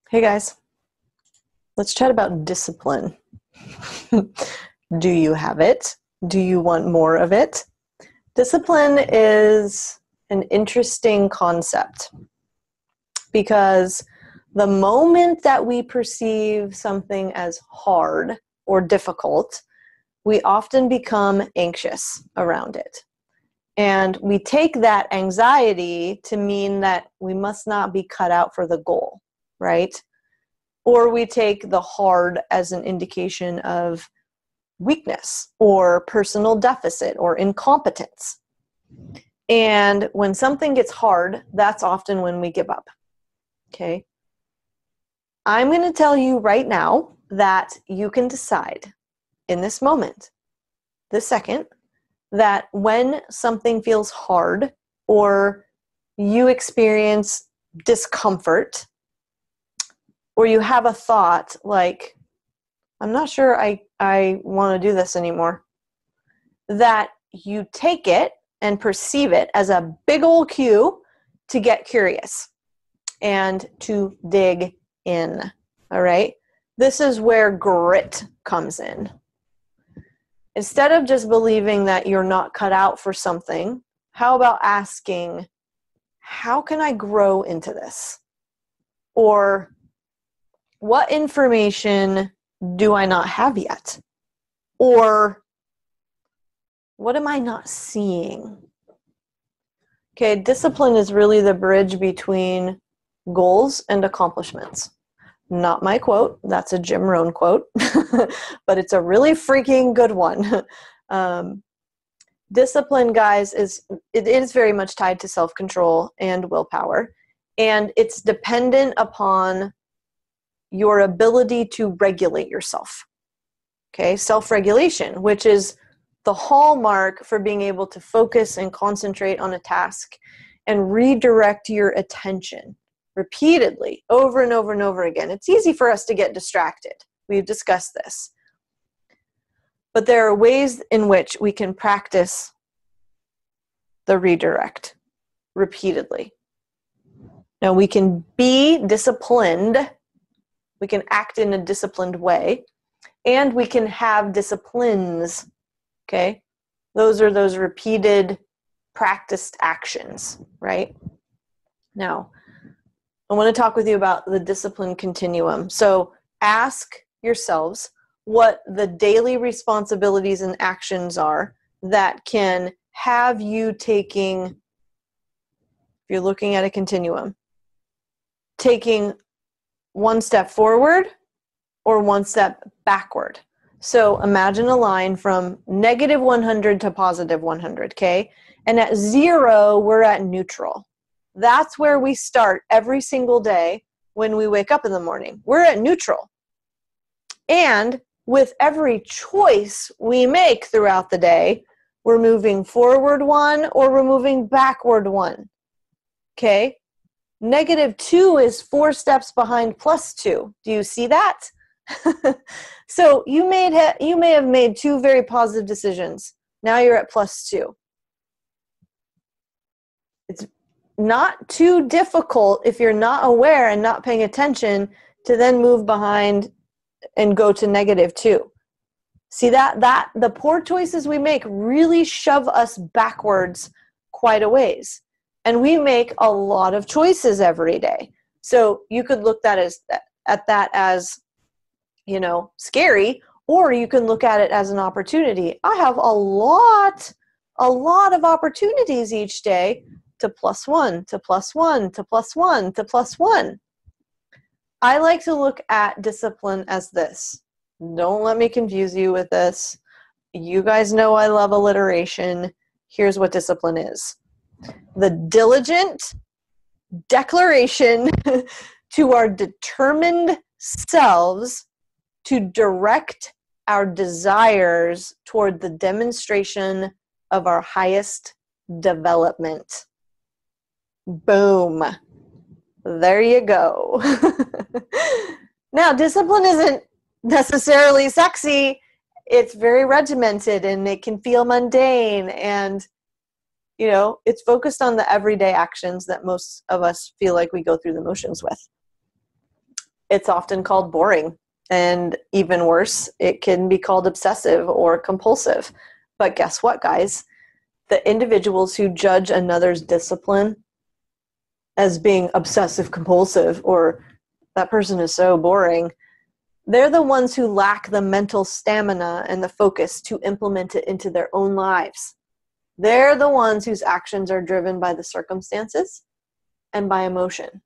Hey guys, let's chat about discipline. Do you have it? Do you want more of it? Discipline is an interesting concept because the moment that we perceive something as hard or difficult, we often become anxious around it. And we take that anxiety to mean that we must not be cut out for the goal, right? Or we take the hard as an indication of weakness or personal deficit or incompetence. And when something gets hard, that's often when we give up. Okay? I'm going to tell you right now that you can decide in this moment, this second, that when something feels hard or you experience discomfort, or you have a thought like, I'm not sure I want to do this anymore, that you take it and perceive it as a big old cue to get curious and to dig in, all right? This is where grit comes in. Instead of just believing that you're not cut out for something, how about asking, how can I grow into this? Or what information do I not have yet? Or what am I not seeing? Okay, discipline is really the bridge between goals and accomplishments. Not my quote, that's a Jim Rohn quote, but it's a really freaking good one. Discipline, guys, is very much tied to self-control and willpower, and it's dependent upon your ability to regulate yourself. Okay, self-regulation, which is the hallmark for being able to focus and concentrate on a task and redirect your attention repeatedly over and over and over again. It's easy for us to get distracted. We've discussed this. But there are ways in which we can practice the redirect repeatedly. Now, we can be disciplined. We can act in a disciplined way, and we can have disciplines, okay? Those are those repeated, practiced actions, right? Now, I want to talk with you about the discipline continuum. So ask yourselves what the daily responsibilities and actions are that can have you taking, if you're looking at a continuum, taking one step forward or one step backward. So imagine a line from negative 100 to positive 100, okay? And at 0, we're at neutral. That's where we start every single day when we wake up in the morning. We're at neutral. And with every choice we make throughout the day, we're moving forward 1 or we're moving backward 1, okay? Negative 2 is 4 steps behind plus 2. Do you see that? So you may have made 2 very positive decisions. Now you're at plus 2. It's not too difficult if you're not aware and not paying attention to then move behind and go to negative 2. See that the poor choices we make really shove us backwards quite a ways. And we make a lot of choices every day. So you could look at that as, scary, or you can look at it as an opportunity. I have a lot of opportunities each day to plus 1, to plus 1, to plus 1, to plus 1. I like to look at discipline as this. Don't let me confuse you with this. You guys know I love alliteration. Here's what discipline is. The diligent declaration to our determined selves to direct our desires toward the demonstration of our highest development. Boom. There you go. Now, discipline isn't necessarily sexy. It's very regimented and it can feel mundane, and it's focused on the everyday actions that most of us feel like we go through the motions with. it's often called boring. And even worse, it can be called obsessive or compulsive. But guess what, guys? The individuals who judge another's discipline as being obsessive compulsive or that person is so boring, they're the ones who lack the mental stamina and the focus to implement it into their own lives. They're the ones whose actions are driven by the circumstances and by emotion.